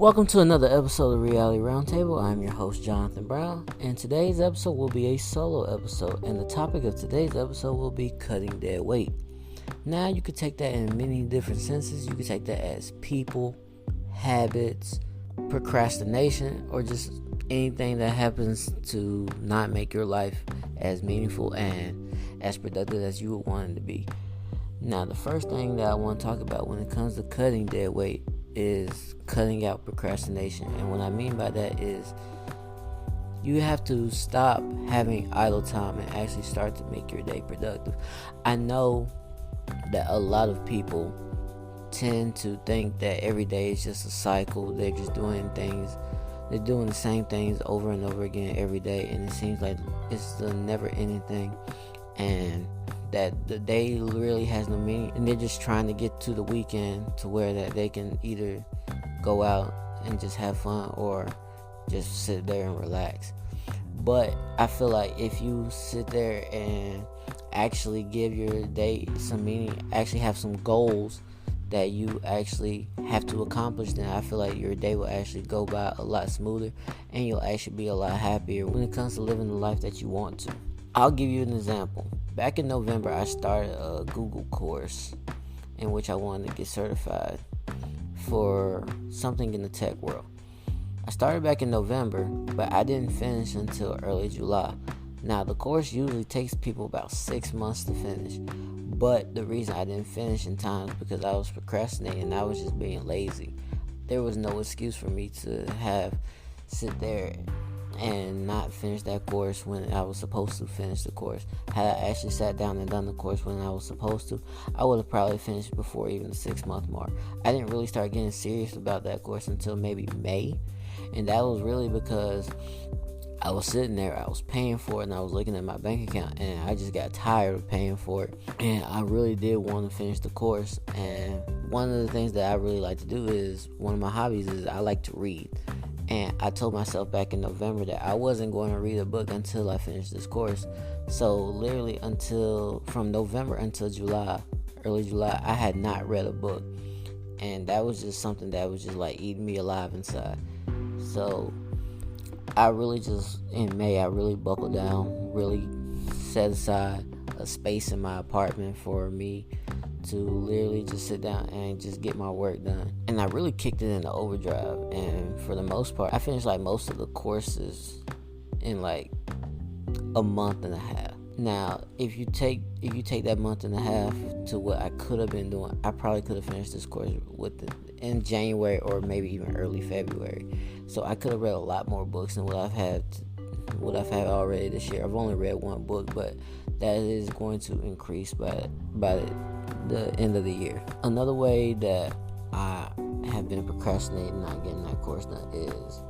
Welcome to another episode of Reality Roundtable. I'm your host, Jonathan Brown, and today's episode will be a solo episode, and the topic of today's episode will be cutting dead weight. Now, you could take that in many different senses. You could take that as people, habits, procrastination, or just anything that happens to not make your life as meaningful and as productive as you would want it to be. Now, the first thing that I want to talk about when it comes to cutting dead weight is cutting out procrastination. And what I mean by that is you have to stop having idle time and actually start to make your day productive. I know that a lot of people tend to think that every day is just a cycle. They're just doing things. They're doing the same things over and over again every day, and it seems like it's the never-ending thing, and that the day really has no meaning, and they're just trying to get to the weekend to where that they can either go out and just have fun or just sit there and relax. But I feel like if you sit there and actually give your day some meaning, actually have some goals that you actually have to accomplish, then I feel like your day will actually go by a lot smoother, and you'll actually be a lot happier when it comes to living the life that you want to. I'll give you an example. Back in November, I started a Google course in which I wanted to get certified for something in the tech world. I started back in November, but I didn't finish until early July. Now, the course usually takes people about 6 months to finish, but the reason I didn't finish in time is because I was procrastinating and I was just being lazy. There was no excuse for me to sit there and not finish that course when I was supposed to finish the course. Had I actually sat down and done the course when I was supposed to, I would have probably finished before even the 6 month mark. I didn't really start getting serious about that course until maybe May, and that was really because I was sitting there, I was paying for it, and I was looking at my bank account, and I just got tired of paying for it, and I really did want to finish the course. And one of the things that I really like to do is, one of my hobbies is I like to read. And I told myself back in November that I wasn't going to read a book until I finished this course. So literally from November until early July, I had not read a book. And that was just something that was just like eating me alive inside. So in May, I really buckled down, really set aside a space in my apartment for me to literally just sit down and just get my work done. And I really kicked it into overdrive, and for the most part, I finished like most of the courses in like a month and a half. Now, if you take that month and a half to what I could have been doing, I probably could have finished this course in January or maybe even early February. So I could have read a lot more books than what I've had already this year. I've only read one book, but that is going to increase by the end of the year. Another way that I have been procrastinating not getting that course done is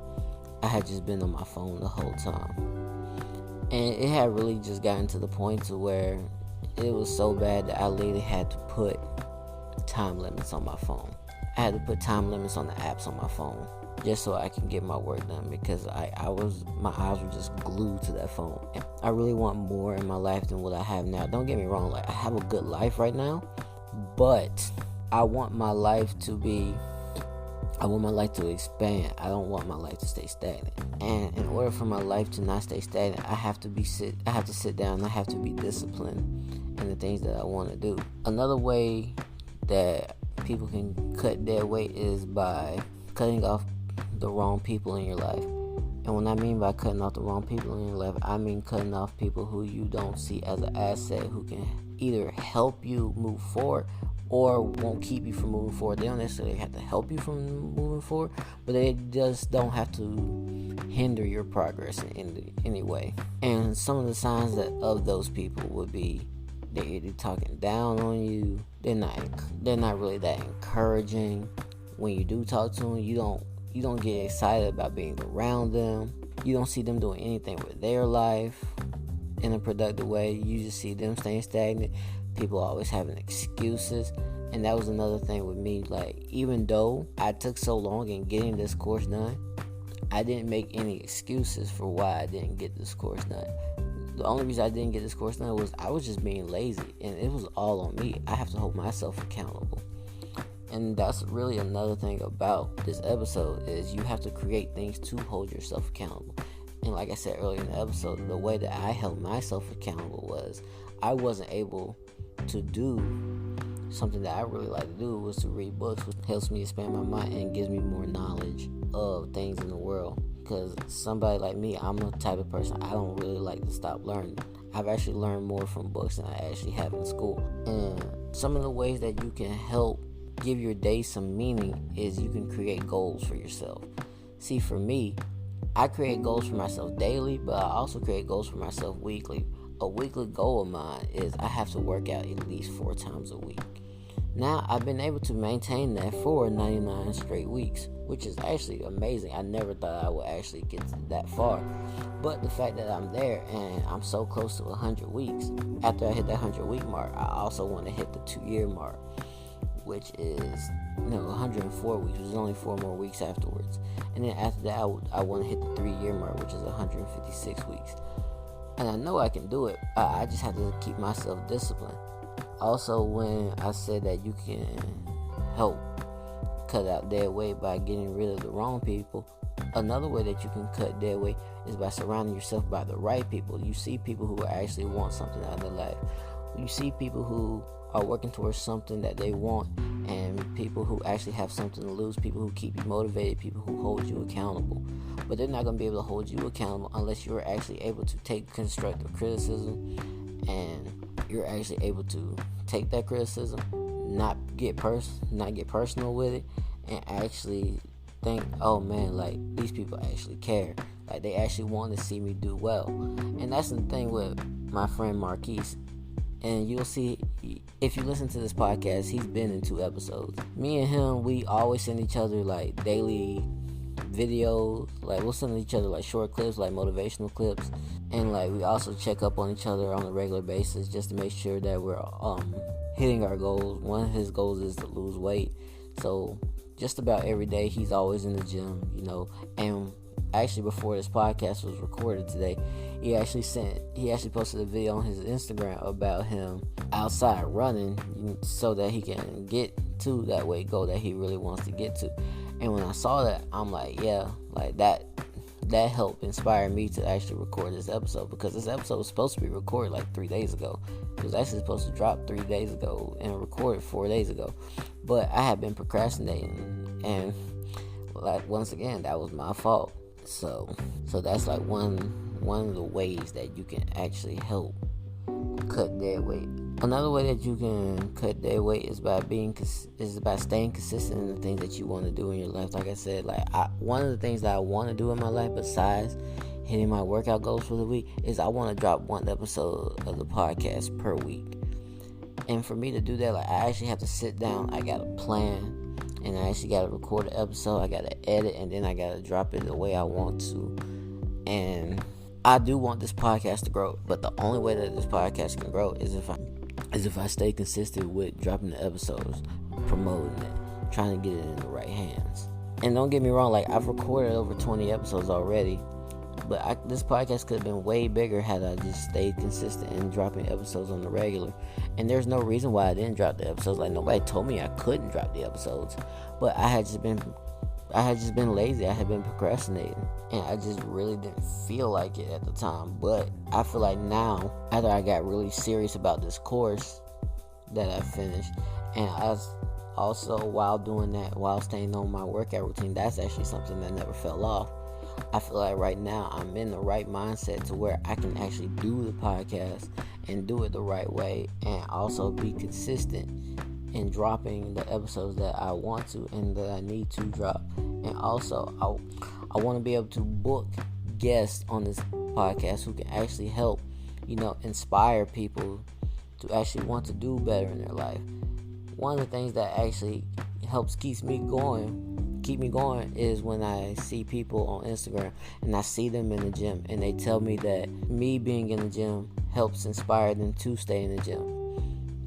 I had just been on my phone the whole time, and it had really just gotten to the point to where it was so bad that I literally had to put time limits on my phone. I had to put time limits on the apps on my phone just so I can get my work done, because my eyes were just glued to that phone. I really want more in my life than what I have now. Don't get me wrong, like, I have a good life right now, but I want my life to expand. I don't want my life to stay stagnant. And in order for my life to not stay stagnant, I have to sit down and I have to be disciplined in the things that I want to do. Another way that people can cut their weight is by cutting off the wrong people in your life. And when I mean by cutting off the wrong people in your life, I mean cutting off people who you don't see as an asset, who can either help you move forward or won't keep you from moving forward. They don't necessarily have to help you from moving forward, but they just don't have to hinder your progress in any way. And some of the signs of those people would be they're either talking down on you, they're not really that encouraging. When you do talk to them, you don't get excited about being around them. You don't see them doing anything with their life in a productive way. You just see them staying stagnant. People always having excuses. And that was another thing with me. Like, even though I took so long in getting this course done, I didn't make any excuses for why I didn't get this course done. The only reason I didn't get this course done was I was just being lazy, and it was all on me. I have to hold myself accountable. And that's really another thing about this episode is you have to create things to hold yourself accountable. And like I said earlier in the episode, the way that I held myself accountable was I wasn't able to do something that I really like to do, was to read books, which helps me expand my mind and gives me more knowledge of things in the world. Because somebody like me, I'm the type of person, I don't really like to stop learning. I've actually learned more from books than I actually have in school. And some of the ways that you can help give your day some meaning is you can create goals for yourself. See, for me, I create goals for myself daily, but I also create goals for myself weekly. A weekly goal of mine is I have to work out at least 4 times a week. Now, I've been able to maintain that for 99 straight weeks, which is actually amazing. I never thought I would actually get that far. But the fact that I'm there and I'm so close to 100 weeks, after I hit that 100-week mark, I also want to hit the 2-year mark, which is 104 weeks. There's only 4 more weeks afterwards. And then after that, I want to hit the 3-year mark, which is 156 weeks. And I know I can do it. I just have to keep myself disciplined. Also, when I said that you can help cut out dead weight by getting rid of the wrong people, another way that you can cut dead weight is by surrounding yourself by the right people. You see people who actually want something out of their life. You see people who are working towards something that they want, and people who actually have something to lose, people who keep you motivated, people who hold you accountable. But they're not going to be able to hold you accountable unless you're actually able to take constructive criticism, and you're actually able to take that criticism, not get personal with it, and actually think, oh man, like, these people actually care. Like, they actually want to see me do well. And that's the thing with my friend Marquise. And you'll see, if you listen to this podcast, he's been in 2 episodes. Me and him, we always send each other like daily videos. Like, we'll send each other like short clips, like motivational clips. And like, we also check up on each other on a regular basis just to make sure that we're hitting our goals. One of his goals is to lose weight. So just about every day he's always in the gym, and actually before this podcast was recorded today, he actually posted a video on his Instagram about him outside running so that he can get to that weight goal that he really wants to get to. And when I saw that, I'm like, yeah, like that helped inspire me to actually record this episode, because this episode was supposed to be recorded like 3 days ago. It was actually supposed to drop 3 days ago and recorded 4 days ago, but I had been procrastinating, and like, once again, that was my fault. So that's like one of the ways that you can actually help cut dead weight. Another way that you can cut dead weight is by staying consistent in the things that you want to do in your life. Like I said, one of the things that I want to do in my life besides hitting my workout goals for the week is I want to drop 1 episode of the podcast per week. And for me to do that, like, I actually have to sit down. I got a plan. And I actually got to record an episode, I got to edit, and then I got to drop it the way I want to. And I do want this podcast to grow, but the only way that this podcast can grow is if I stay consistent with dropping the episodes, promoting it, trying to get it in the right hands. And don't get me wrong, like, I've recorded over 20 episodes already, but this podcast could have been way bigger had I just stayed consistent in dropping episodes on the regular. And there's no reason why I didn't drop the episodes. Like, nobody told me I couldn't drop the episodes, but I had just been lazy. I had been procrastinating, and I just really didn't feel like it at the time. But I feel like now, after I got really serious about this course that I finished, and I also, while doing that, while staying on my workout routine, that's actually something that never fell off. I feel like right now I'm in the right mindset to where I can actually do the podcast and do it the right way, and also be consistent in dropping the episodes that I want to and that I need to drop. And also, I want to be able to book guests on this podcast who can actually help, inspire people to actually want to do better in their life. One of the things that actually helps keep me going is when I see people on Instagram and I see them in the gym and they tell me that me being in the gym helps inspire them to stay in the gym.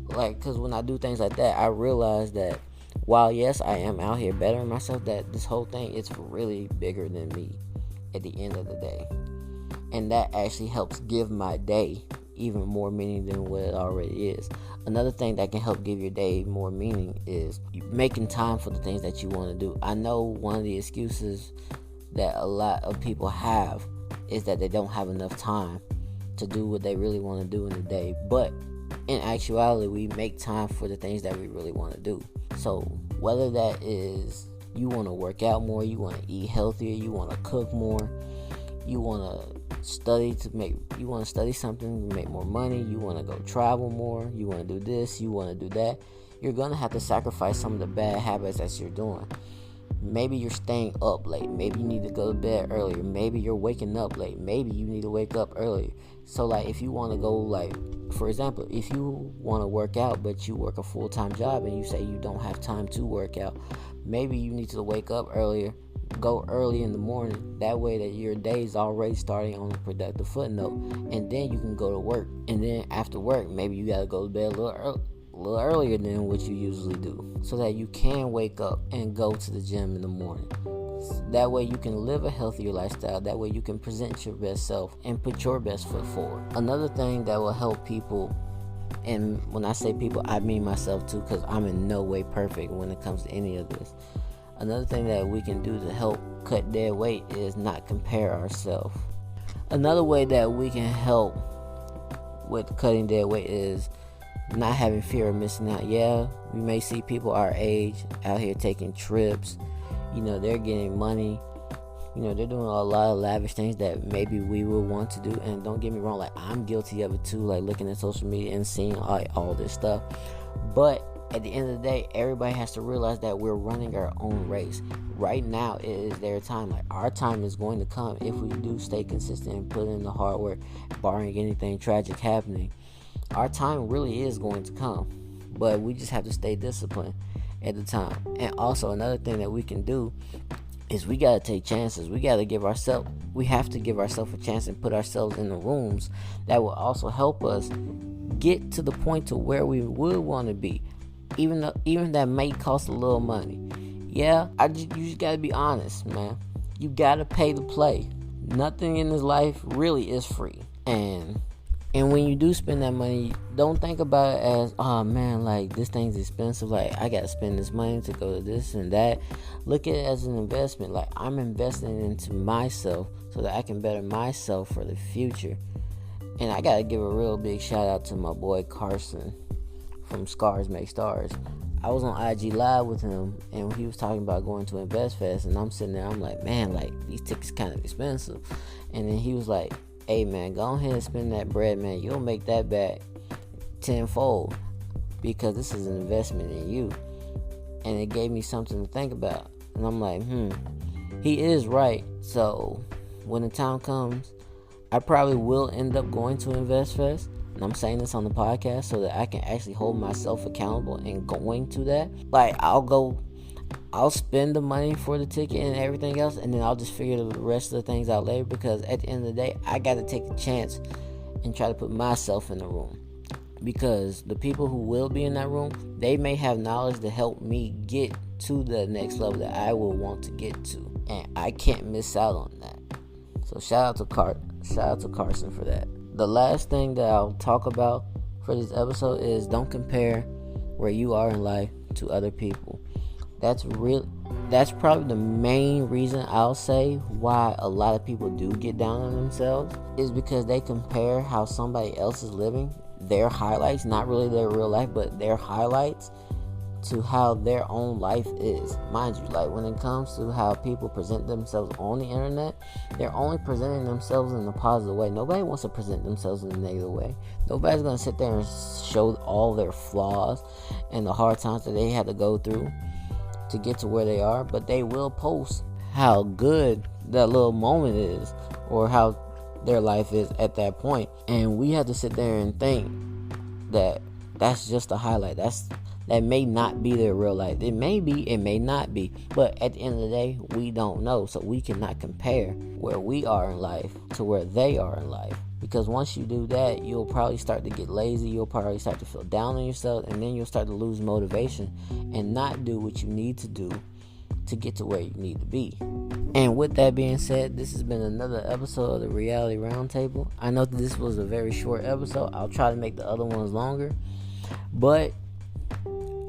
Like, because when I do things like that, I realize that while yes, I am out here bettering myself, that this whole thing is really bigger than me at the end of the day. And that actually helps give my day even more meaning than what it already is. Another thing that can help give your day more meaning is making time for the things that you want to do. I know one of the excuses that a lot of people have is that they don't have enough time to do what they really want to do in the day. But in actuality, we make time for the things that we really want to do. So whether that is you want to work out more, you want to eat healthier, you want to cook more, you want to study something to make more money, you want to go travel more, you want to do this, you want to do that, you're going to have to sacrifice some of the bad habits that you're doing. Maybe you're staying up late. Maybe you need to go to bed earlier. Maybe you're waking up late. Maybe you need to wake up earlier. So, like, if you want to go, for example, if you want to work out, but you work a full-time job and you say you don't have time to work out, maybe you need to wake up earlier, go early in the morning. That way that your day is already starting on a productive footnote. And then you can go to work. And then after work, maybe you got to go to bed a little earlier than what you usually do, so that you can wake up and go to the gym in the morning. That way you can live a healthier lifestyle. That way you can present your best self and put your best foot forward. Another thing that will help people, and when I say people, I mean myself too, because I'm in no way perfect when it comes to any of this. Another thing that we can do to help cut dead weight is not compare ourselves. Another way that we can help with cutting dead weight is not having fear of missing out. Yeah, we may see people our age out here taking trips. They're getting money. They're doing a lot of lavish things that maybe we would want to do. And don't get me wrong, I'm guilty of it too, looking at social media and seeing all this stuff. But at the end of the day, everybody has to realize that we're running our own race. Right now, it is their time. Our time is going to come if we do stay consistent and put in the hard work, barring anything tragic happening. Our time really is going to come, but we just have to stay disciplined at the time. And also, another thing that we can do is we got to take chances. We have to give ourselves a chance and put ourselves in the rooms that will also help us get to the point to where we would want to be, even that may cost a little money. Yeah, you just got to be honest, man. You got to pay to play. Nothing in this life really is free. And when you do spend that money, don't think about it as, oh man, this thing's expensive. I got to spend this money to go to this and that. Look at it as an investment. I'm investing into myself so that I can better myself for the future. And I got to give a real big shout out to my boy Carson from Scars Make Stars. I was on IG Live with him, and he was talking about going to Invest Fest, and I'm sitting there, I'm like, man, these tickets kind of expensive. And then he was like, hey man, go ahead and spend that bread, man. You'll make that back tenfold, because this is an investment in you. And it gave me something to think about. And I'm like, he is right. So when the time comes, I probably will end up going to Invest Fest. And I'm saying this on the podcast so that I can actually hold myself accountable and going to that. I'll spend the money for the ticket and everything else, and then I'll just figure the rest of the things out later, because at the end of the day, I got to take the chance and try to put myself in the room, because the people who will be in that room, they may have knowledge to help me get to the next level that I will want to get to, and I can't miss out on that. So shout out to Carson for that. The last thing that I'll talk about for this episode is don't compare where you are in life to other people. That's probably the main reason I'll say why a lot of people do get down on themselves, is because they compare how somebody else is living, their highlights, not really their real life, but their highlights, to how their own life is. Mind you, when it comes to how people present themselves on the internet, they're only presenting themselves in a positive way. Nobody wants to present themselves in a negative way. Nobody's going to sit there and show all their flaws and the hard times that they had to go through to get to where they are, but they will post how good that little moment is, or how their life is at that point. And we have to sit there and think that that's just a highlight. That may not be their real life. It may be, it may not be. But at the end of the day, we don't know. So we cannot compare where we are in life to where they are in life. Because once you do that, you'll probably start to get lazy. You'll probably start to feel down on yourself. And then you'll start to lose motivation and not do what you need to do to get to where you need to be. And with that being said, this has been another episode of the Reality Roundtable. I know that this was a very short episode. I'll try to make the other ones longer, but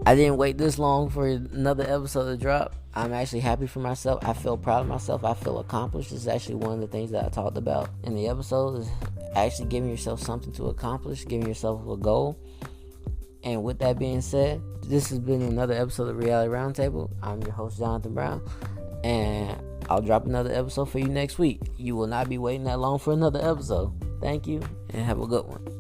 I didn't wait this long for another episode to drop. I'm actually happy for myself. I feel proud of myself. I feel accomplished. This is actually one of the things that I talked about in the episode, is actually giving yourself something to accomplish, giving yourself a goal. And with that being said, this has been another episode of Reality Roundtable. I'm your host, Jonathan Brown, and I'll drop another episode for you next week. You will not be waiting that long for another episode. Thank you, and have a good one.